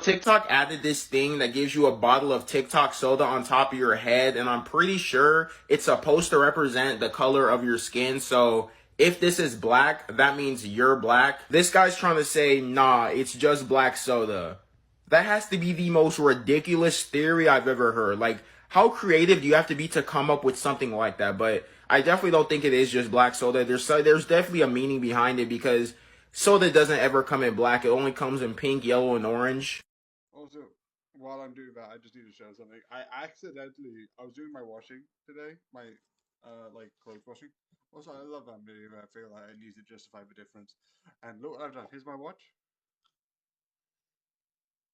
TikTok added this thing that gives you a bottle of TikTok soda on top of your head, and I'm pretty sure it's supposed to represent the color of your skin. So if this is black, that means you're black. This guy's trying to say, nah, it's just black soda. That has to be the most ridiculous theory I've ever heard. Like, how creative do you have to be to come up with something like that? But I definitely don't think it is just black soda. There's definitely a meaning behind it because soda doesn't ever come in black. It only comes in pink, yellow, and orange. Also, while I'm doing that, I just need to show something. I was doing my washing today, my like clothes washing. Also, I love that video. I feel like I need to justify the difference. And look what I've done. Here's my watch.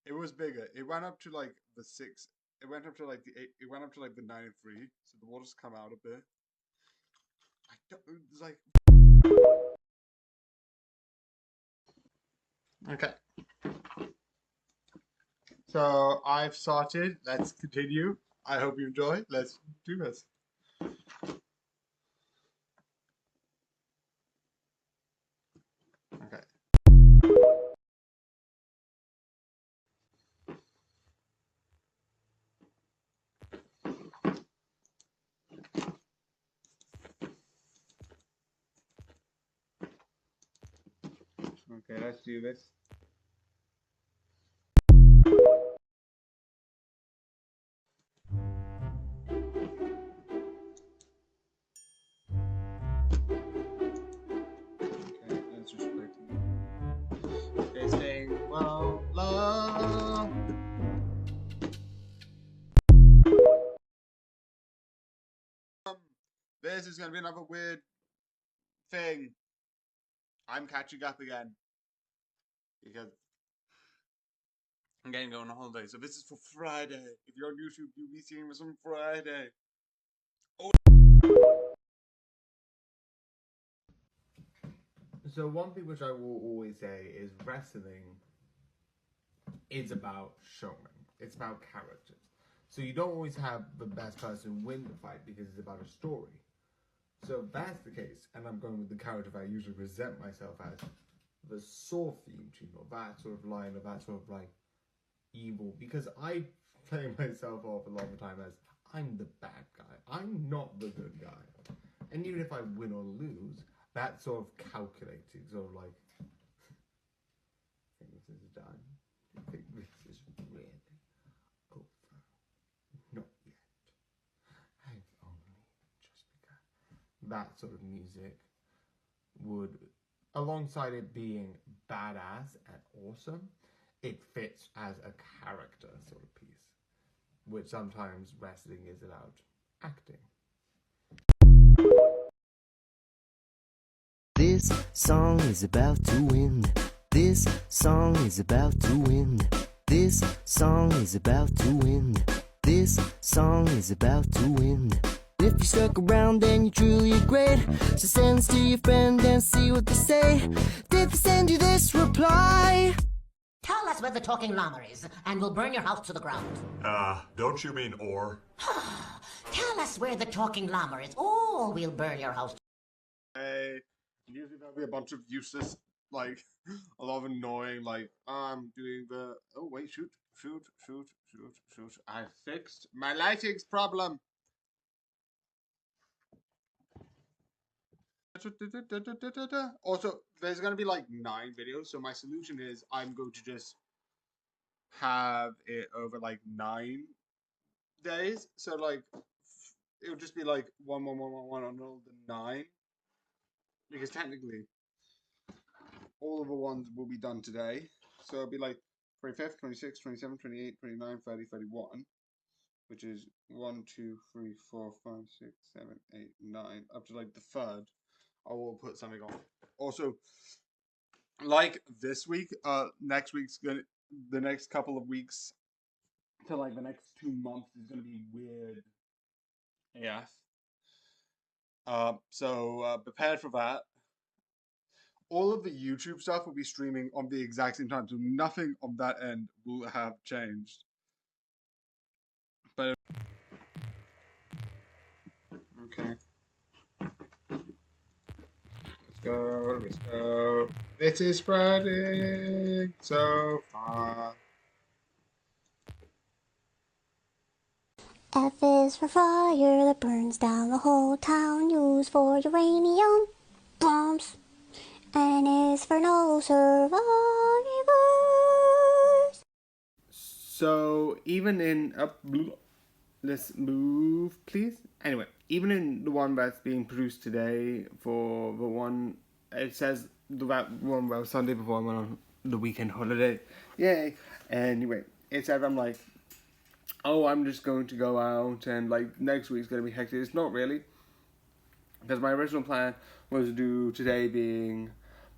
It was bigger. It went up to like the 6. It went up to like the 8. It went up to like the 9 and 3. So the water's come out a bit. I don't. It's like. Okay. So I've started. Let's continue. I hope you enjoy. Let's do this. Okay. Okay, let's do this. Okay, let's just play. Okay, staying well, love. This is gonna be another weird thing. I'm catching up again because I'm getting to go on a holiday. So this is for Friday. If you're on YouTube, you'll be seeing this on Friday. Oh. So one thing which I will always say is wrestling is about showman. It's about characters. So you don't always have the best person win the fight because it's about a story. So if that's the case, and I'm going with the character that I usually present myself as, the Saw theme tune, or that sort of line, or that sort of like evil, because I play myself off a lot of the time as I'm the bad guy. I'm not the good guy. And even if I win or lose, that sort of calculating, sort of like, I think this is done. I think this is really over. Not yet. I've only just begun. That sort of music would, alongside it being badass and awesome, it fits as a character sort of piece, which sometimes wrestling is about acting. This song is about to end. This song is about to end. This song is about to end. This song is about to end. If you stuck around, then you're truly great. So send this to your friend and see what they say. Did they send you this reply? Tell us where the talking llama is, and we'll burn your house to the ground. Don't you mean or? Tell us where the talking llama is, or we'll burn your house. Usually there'll be a bunch of useless, like, a lot of annoying, like, I'm doing the, oh wait, shoot. I fixed my lighting's problem. Also, there's gonna be like 9 videos, so my solution is I'm going to just have it over like 9 days. So like, it'll just be like 1 on all the 9. Because technically, all of the ones will be done today. So it'll be like 25th, 26th, 27th, 28th, 29th, 30th, 31. Which is 1, 2, 3, 4, 5, 6, 7, 8, 9. Up to like the 3rd. I will put something on. Also, like this week, next week's gonna, the next couple of weeks to like the next 2 months is gonna be weird. Yeah. So prepared for that. All of the YouTube stuff will be streaming on the exact same time, so nothing on that end will have changed. But okay. Let's go. It is spreading so far. F is for fire that burns down the whole town, used for uranium bombs. N is for no survivors. So even in let's move, please. Anyway, even in the one that's being produced today, for the one it says that one well Sunday before I went on the weekend holiday. Yay! Anyway, it said I'm like, oh, I'm just going to go out and like next week's gonna be hectic. It's not really, because my original plan was to do today being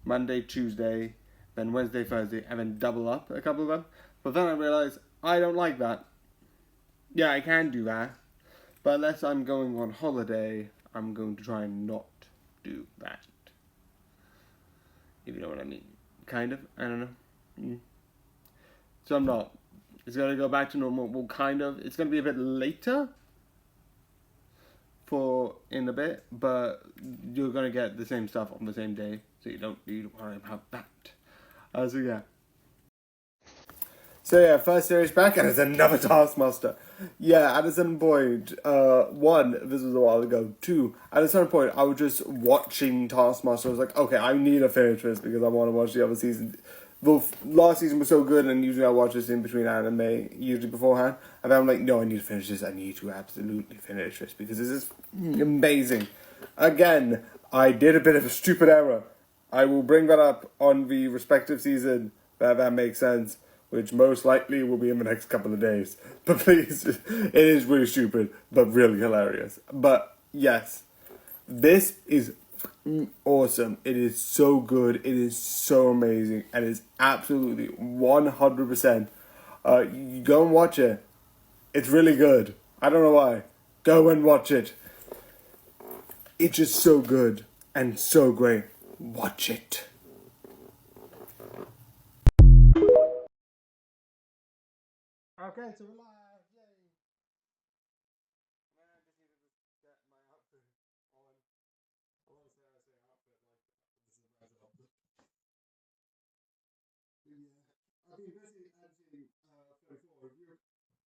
Monday, Tuesday, then Wednesday, Thursday, and then double up a couple of them. But then I realized I don't like that. Yeah, I can do that, but unless I'm going on holiday, I'm going to try and not do that. If you know what I mean. Kind of. I don't know. So I'm not. It's going to go back to normal. Well, kind of. It's going to be a bit later for in a bit, but you're going to get the same stuff on the same day, so you don't need to worry about that. So yeah. So yeah, first series back, and it's another Taskmaster. Yeah, at a certain point, one, this was a while ago. Two, at a certain point, I was just watching Taskmaster. I was like, okay, I need to finish this because I want to watch the other season. The last season was so good, and usually I watch this in between anime, usually beforehand. And then I'm like, no, I need to finish this. I need to absolutely finish this because this is amazing. Again, I did a bit of a stupid error. I will bring that up on the respective season, that makes sense, which most likely will be in the next couple of days. But please, it is really stupid, but really hilarious. But yes, this is awesome. It is so good. It is so amazing. And it's absolutely 100%. You go and watch it. It's really good. I don't know why. Go and watch it. It's just so good and so great. Watch it. Okay, so we're live. Yay. Man, I just needed to get my outfit on. I want to say outfit like this is a red outfit. Yeah. I've been busy editing 34. If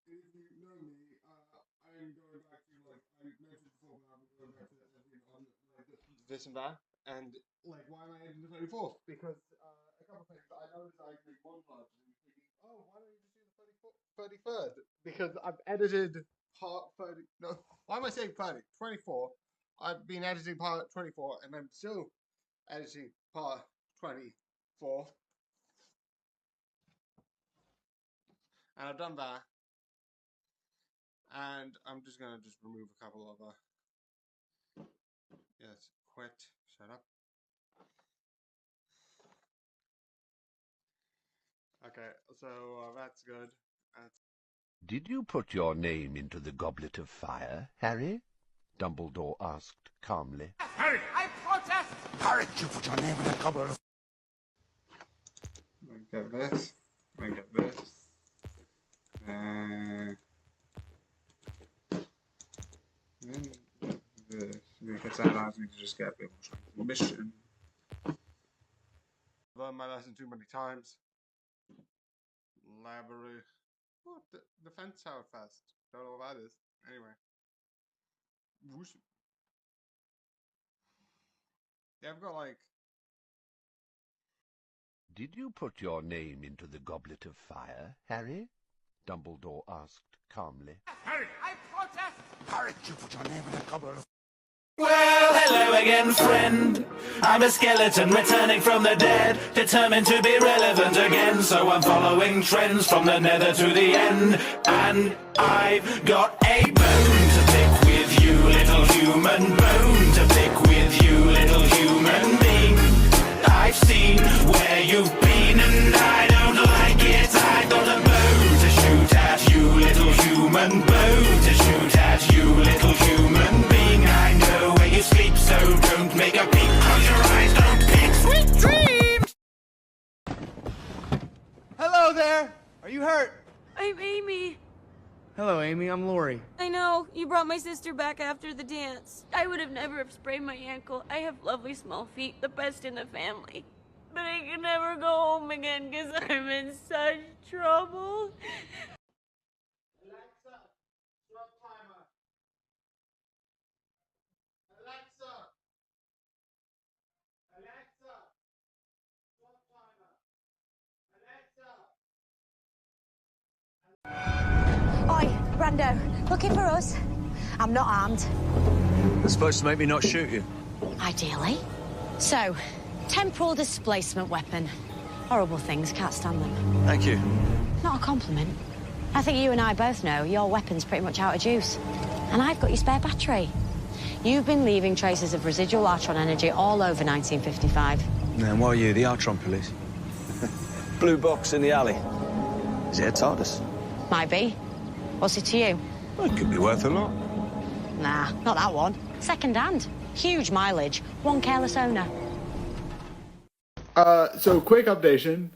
you know me, I'm going back to like I mentioned before, but I'm going back to editing on like this and that. And like, why am I editing the 34th? Because a couple of things. I noticed I agree one month and thinking, oh, why don't you just do the 33rd? Because I've edited part 30. No, why am I saying 30? 24. I've been editing part 24, and I'm still editing part 24. And I've done that. And I'm just gonna remove a couple of yes, quit. Shut up. Okay, so that's good. Did you put your name into the goblet of fire, Harry? Dumbledore asked calmly. Harry! I protest! Harry, you put your name in the goblet of... Get this. Get this. And then this. Because that allows me to just get a bit more mission. Learned my lesson too many times. Library. What? The defense tower fast. Don't know what that is. Anyway. Whoosh. Yeah, I've got like. Did you put your name into the goblet of fire, Harry? Dumbledore asked calmly. Harry! I protest! Harry, you put your name in the goblet of... Well, hello again, friend. I'm a skeleton returning from the dead, determined to be relevant again. So I'm following trends from the nether to the end. And I've got a bone to pick with you, little human. Bone to pick with you, little human being. I've seen where you've been and I don't like it. I got a bone to shoot at you, little human. Bone to shoot at you, little human being. I know where you sleep, so don't make a peek. Close your eyes, don't pick. Sweet dreams! Hello there! Are you hurt? I'm Amy. Hello, Amy. I'm Lori. I know. You brought my sister back after the dance. I would have never have sprained my ankle. I have lovely small feet, the best in the family. But I can never go home again because I'm in such trouble. Alexa, stop time Brando, looking for us. I'm not armed. They're supposed to make me not shoot you. Ideally. So, temporal displacement weapon. Horrible things, can't stand them. Thank you. Not a compliment. I think you and I both know your weapon's pretty much out of juice. And I've got your spare battery. You've been leaving traces of residual Artron energy all over 1955. And why are you the Artron police? Blue box in the alley. Is it a TARDIS? Might be. What's it to you? Well, it could be worth a lot. Nah, not that one. Second hand. Huge mileage. One careless owner. So quick updation.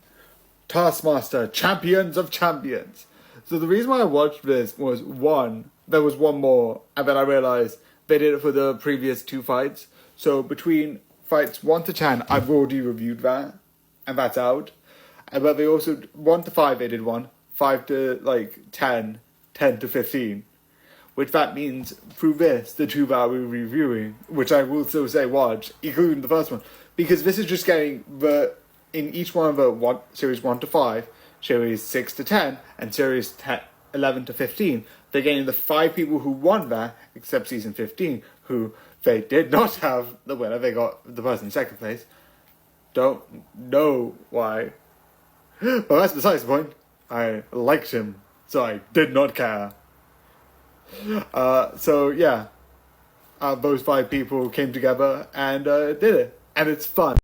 Taskmaster, Champions of Champions. So the reason why I watched this was, one, there was one more, and then I realized they did it for the previous 2 fights. So between fights 1 to 10, I've already reviewed that, and that's out. But they also, 1 to 5 they did one, 5 to 10, 10 to 15. Which that means through this, the 2 that we're reviewing, which I will still say watch, including the first one, because this is just getting in each one of the series 1 to 5, series 6 to 10, and series 11 to 15, they're getting the 5 people who won that, except season 15, who they did not have the winner. They got the person in second place. Don't know why. But that's besides the point. I liked him, so I did not care. So yeah, those 5 people came together and did it, and it's fun.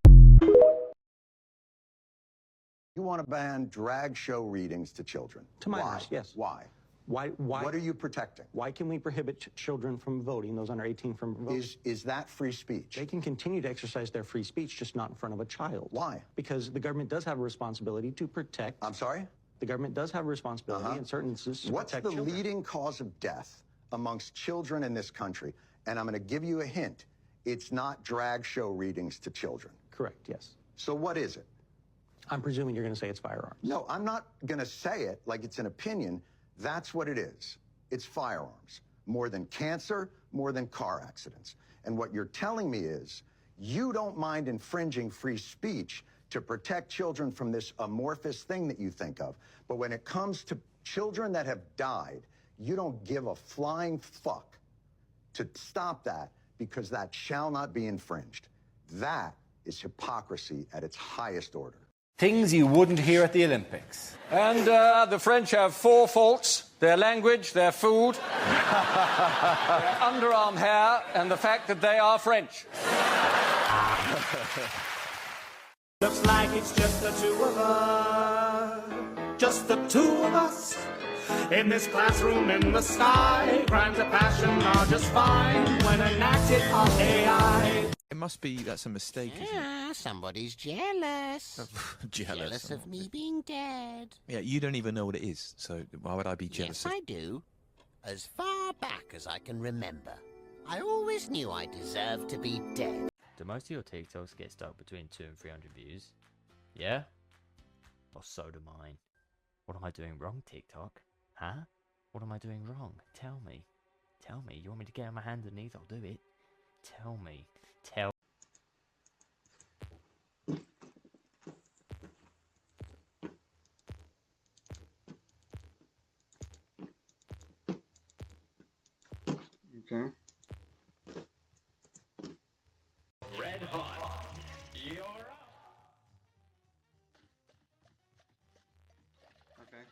You want to ban drag show readings to children? To my knowledge, yes. Why? Why? What are you protecting? Why can we prohibit children from voting, those under 18 from voting? Is that free speech? They can continue to exercise their free speech, just not in front of a child. Why? Because the government does have a responsibility to protect. I'm sorry? The government does have a responsibility in certain instances to What's the protect children. leading cause of death amongst children in this country? And I'm going to give you a hint. It's not drag show readings to children. Correct, yes. So what is it? I'm presuming you're going to say it's firearms. No, I'm not going to say it like it's an opinion. That's what it is. It's firearms. More than cancer, more than car accidents. And what you're telling me is you don't mind infringing free speech to protect children from this amorphous thing that you think of. But when it comes to children that have died, you don't give a flying fuck to stop that, because that shall not be infringed. That is hypocrisy at its highest order. Things you wouldn't hear at the Olympics. And the French have 4 faults: their language, their food, their underarm hair, and the fact that they are French. Looks like it's just the 2 of us. Just the 2 of us. In this classroom in the sky. Crimes of passion are just fine when enacted on AI. It must be that's a mistake. Yeah, somebody's jealous. Jealous of me being dead. Yeah, you don't even know what it is, so why would I be jealous? Yes, I do. As far back as I can remember, I always knew I deserved to be dead. Do most of your TikToks get stuck between 200 and 300 views? Yeah? Well, so do mine. What am I doing wrong, TikTok? Huh? What am I doing wrong? Tell me. Tell me. You want me to get on my hands and knees? I'll do it. Tell me. Tell Okay. Red hot. You're up. Okay.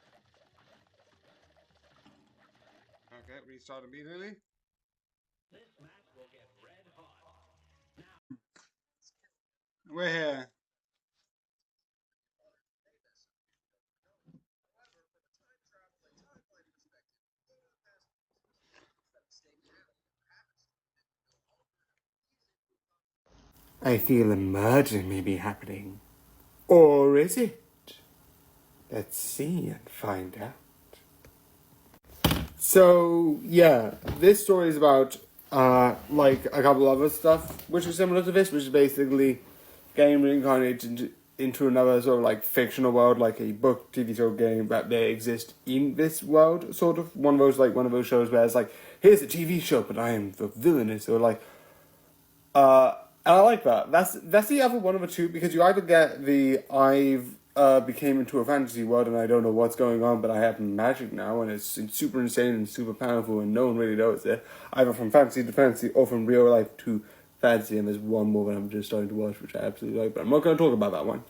Okay, restart immediately. This match will get red hot. We're here. I feel a murder may be happening. Or is it? Let's see and find out. So, yeah, this story is about, like, a couple other stuff, which is similar to this, which is basically getting reincarnated into another sort of, like, fictional world, like a book, TV show, game, that they exist in this world, sort of. One of those shows where it's like, here's a TV show, but I am the villainous, or like, and I like that. That's the other one of the two, because you either get the I've became into a fantasy world and I don't know what's going on, but I have magic now and it's super insane and super powerful and no one really knows it. Either from fantasy to fantasy or from real life to fantasy, and there's one more that I'm just starting to watch which I absolutely like, but I'm not going to talk about that one.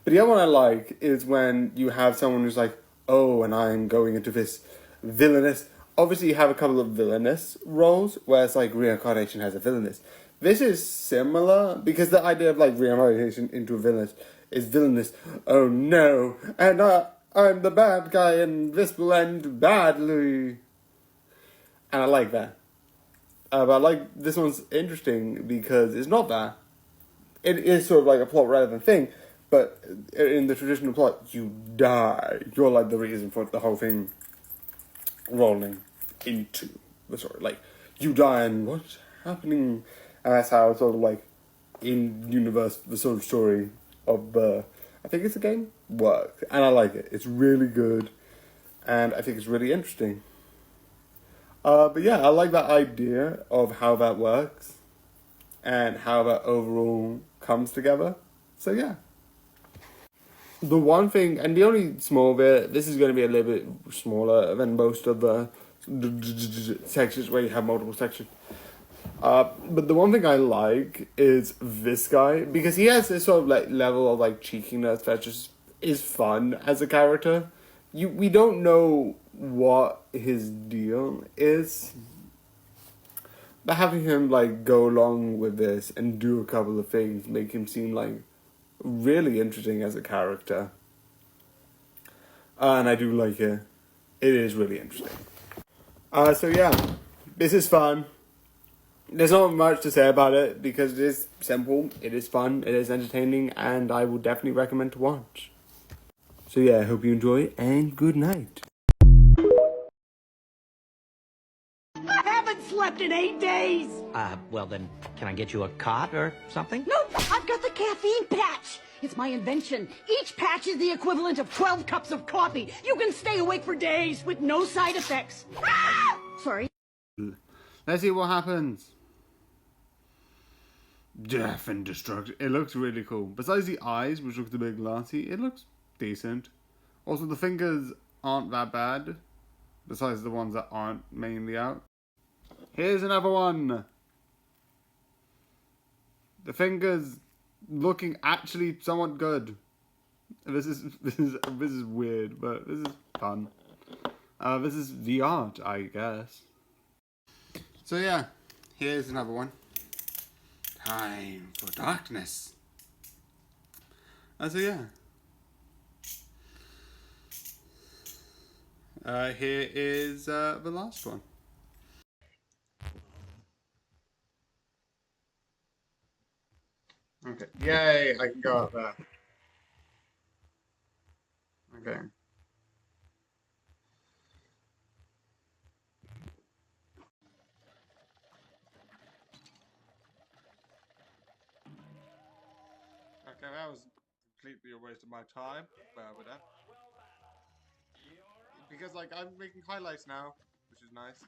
But the other one I like is when you have someone who's like, oh, and I'm going into this villainous... Obviously you have a couple of villainous roles, where it's like reincarnation has a villainous. This is similar, because the idea of like reincarnation into a villainous is villainous. Oh no, and I'm the bad guy and this will end badly. And I like that. But I like this one's interesting because it's not that. It is sort of like a plot relevant thing, but in the traditional plot, you die. You're like the reason for the whole thing rolling into the story. Like, you die and what's happening? And that's how it's sort of like in universe, the sort of story of I think it's a game, works. And I like it. It's really good. And I think it's really interesting. But yeah, I like that idea of how that works. And how that overall comes together. So yeah. The one thing, and the only small bit, this is going to be a little bit smaller than most of the sections where you have multiple sections. But the one thing I like is this guy, because he has this sort of like level of like cheekiness that just is fun as a character. We don't know what his deal is, but having him like go along with this and do a couple of things make him seem like really interesting as a character. And I do like it. It is really interesting. So yeah, this is fun. There's not much to say about it because it is simple, it is fun, it is entertaining, and I would definitely recommend to watch. So yeah, I hope you enjoy, and good night. I haven't slept in 8 days! Well then, can I get you a cot or something? Nope, I've got the caffeine patch! It's my invention. Each patch is the equivalent of 12 cups of coffee. You can stay awake for days with no side effects. Ah! Sorry. Let's see what happens. Death and destruction. It looks really cool. Besides the eyes, which looks a bit glassy, it looks decent. Also, the fingers aren't that bad. Besides the ones that aren't mainly out. Here's another one. The fingers looking actually somewhat good. This is weird, but this is fun. This is the art, I guess. So yeah, here's another one. Time for darkness. So yeah. Here is the last one. Okay. Yay, I can go up there. Okay. Okay, that was completely a waste of my time, but whatever. Because, like, I'm making highlights now, which is nice.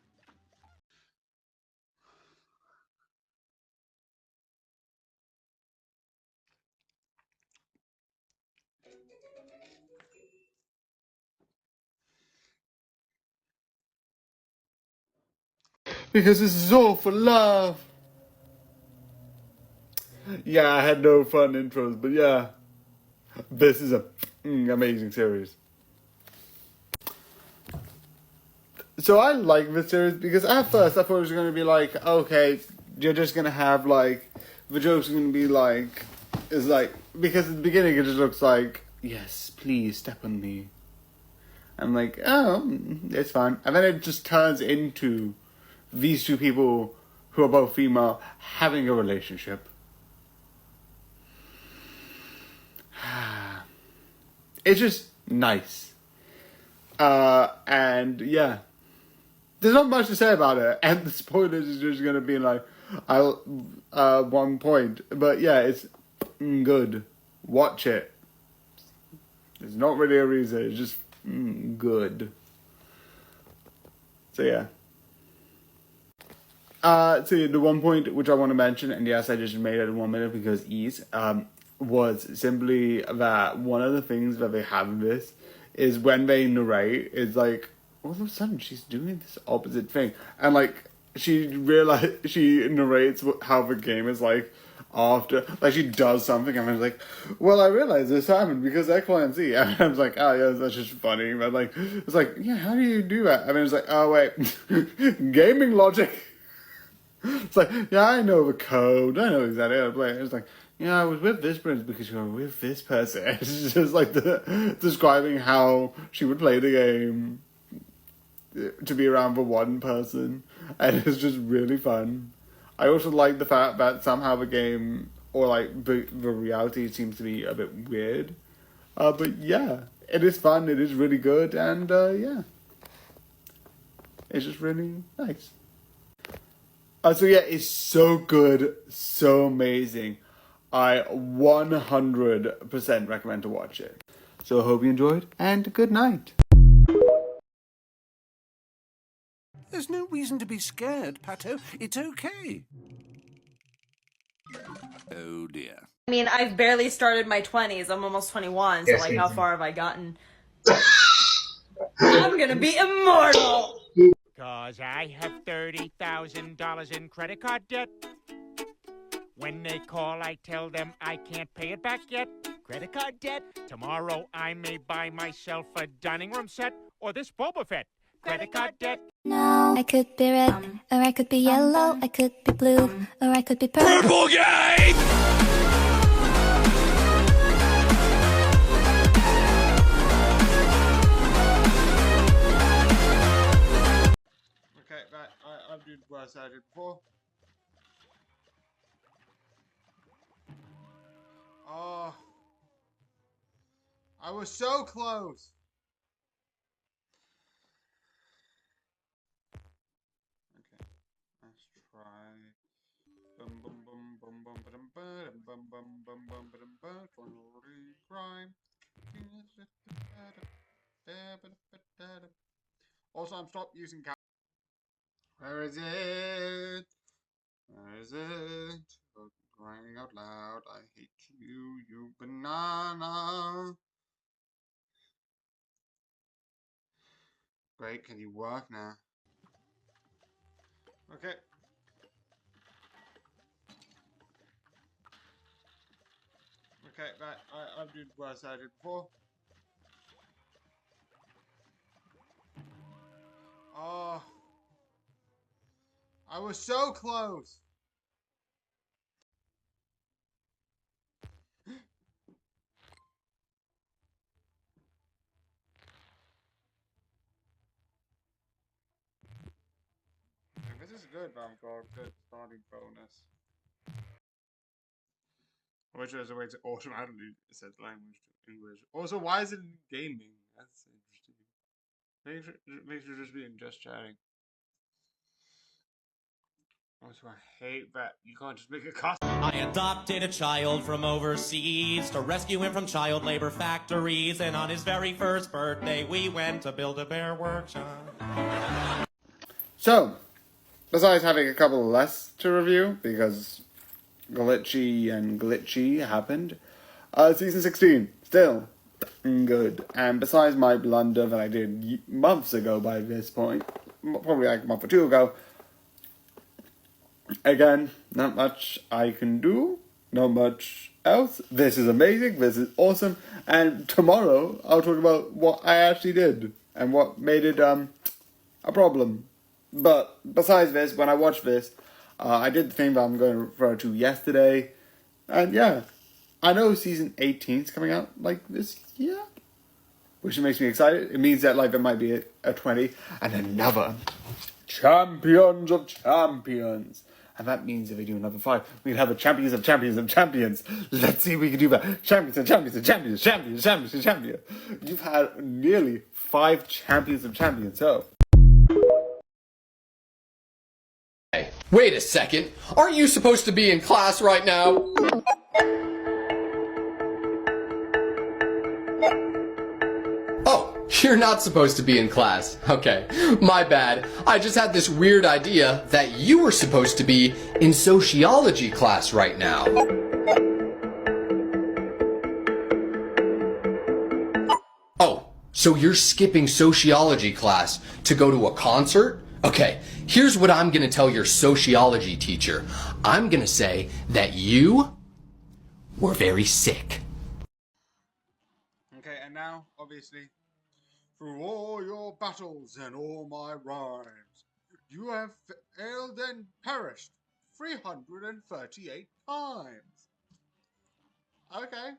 Because this is all for love. Yeah, I had no fun intros, but yeah. This is a amazing series. So I like this series because at first I thought it was going to be like, okay, you're just going to have like, the jokes are going to be like, it's like, because at the beginning it just looks like, yes, please step on me. I'm like, oh, it's fine. And then it just turns into these two people who are both female having a relationship. It's just nice. And yeah. There's not much to say about it. And the spoilers is just going to be like, one point. But yeah, it's good. Watch it. There's not really a reason. It's just good. So yeah. So the one point which I want to mention, and yes, I just made it in 1 minute because ease. was simply that one of the things that they have in this is when they narrate, it's like, all of a sudden she's doing this opposite thing. And like, she narrates how the game is like after, like she does something and I'm like, well, I realized this happened because X, Y, and Z. And I was like, oh yeah, that's just funny. But like, it's like, yeah, how do you do that? And then it's like, oh wait, gaming logic. It's like, yeah, I know the code. I know exactly how to play it. It's like, yeah, I was with this prince because you were with this person. It's just like describing how she would play the game to be around for one person. And it's just really fun. I also like the fact that somehow the game, or like the reality seems to be a bit weird. But yeah, it is fun, it is really good, and yeah. It's just really nice. So yeah, it's so good, so amazing. I 100% recommend to watch it. So I hope you enjoyed, and good night. There's no reason to be scared, Pato. It's okay. Oh, dear. I mean, I've barely started my 20s. I'm almost 21, so like, how far have I gotten? I'm gonna be immortal! 'Cause I have $30,000 in credit card debt. When they call, I tell them I can't pay it back yet. Credit card debt. Tomorrow I may buy myself a dining room set or this Boba Fett. Credit card debt. No, I could be red, or I could be yellow, I could be blue, or I could be purple. Gang! Okay, right, I've done worse than I did before. Oh, I was so close. Okay, let's try. Bum bum bum bum bum bum bum bum bum bum bum bum bum. Crime. Also, I'm stopped using. Where is it? Where is it? Oh, crying out loud, I hate you, you banana. Great, can you work now? Okay. Okay, right, I've done worse than I did before. Oh. I was so close. This is good, but I've got a good starting bonus. Which is a way to automatically set language to English. Also, why is it in gaming? That's interesting. Makes you just be in just chatting. Also, I hate that you can't just make a costume. I adopted a child from overseas to rescue him from child labor factories, and on his very first birthday we went to Build-A-Bear Workshop. So, besides having a couple less to review, because glitchy happened, Season 16, still good. And besides my blunder that I did months ago by this point, probably like a month or two ago, again, not much I can do, not much else. This is amazing, this is awesome, and tomorrow I'll talk about what I actually did and what made it a problem. But besides this, when I watched this, I did the thing that I'm going to refer to yesterday, and yeah, I know Season 18 is coming out like this year, which makes me excited. It means that like there might be a 20 and another Champions of Champions. And that means if we do another 5, we can have a Champions of Champions of Champions. Let's see if we can do that. Champions and Champions and Champions, Champions, Champions and Champions. You've had nearly 5 Champions of Champions, so. Hey, wait a second. Aren't you supposed to be in class right now? Oh, you're not supposed to be in class. Okay, my bad. I just had this weird idea that you were supposed to be in sociology class right now. So you're skipping sociology class to go to a concert? Okay, here's what I'm gonna tell your sociology teacher. I'm gonna say that you were very sick. Okay, and now, obviously, through all your battles and all my rhymes, you have failed and perished 338 times. Okay.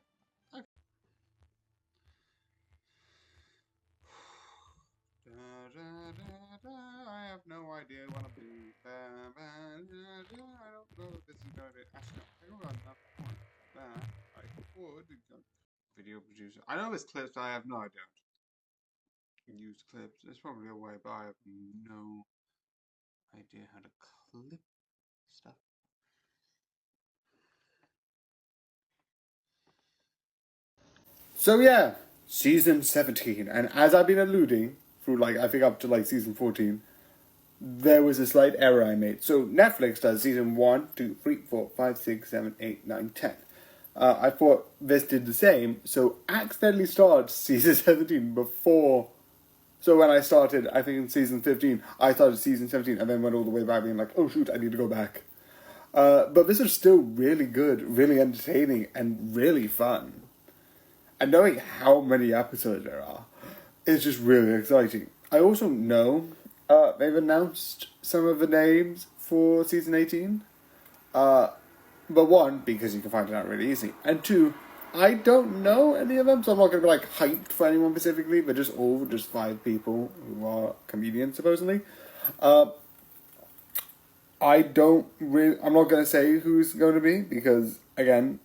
I have no idea what I'm doing. I don't know if this is going to be. Actually, I don't know enough points that I would go. Video producer. I know there's clips, but I have no idea. Use clips. There's probably a way, but I have no idea how to clip stuff. So yeah, season 17, and as I've been alluding through like I think up to like season 14, there was a slight error I made. So Netflix does season 1, 2, 3, 4, 5, 6, 7, 8, 9, 10. I thought this did the same, so accidentally started season 17 before. So when I started, I think in season 15, I started season 17 and then went all the way back being like, oh shoot, I need to go back. But this is still really good, really entertaining, and really fun. And knowing how many episodes there are, is just really exciting. I also know they've announced some of the names for season 18. But one, because you can find it out really easy. And two, I don't know any of them, so I'm not going to be like hyped for anyone specifically, but just 5 people who are comedians, supposedly. I'm not going to say who's going to be, because, again,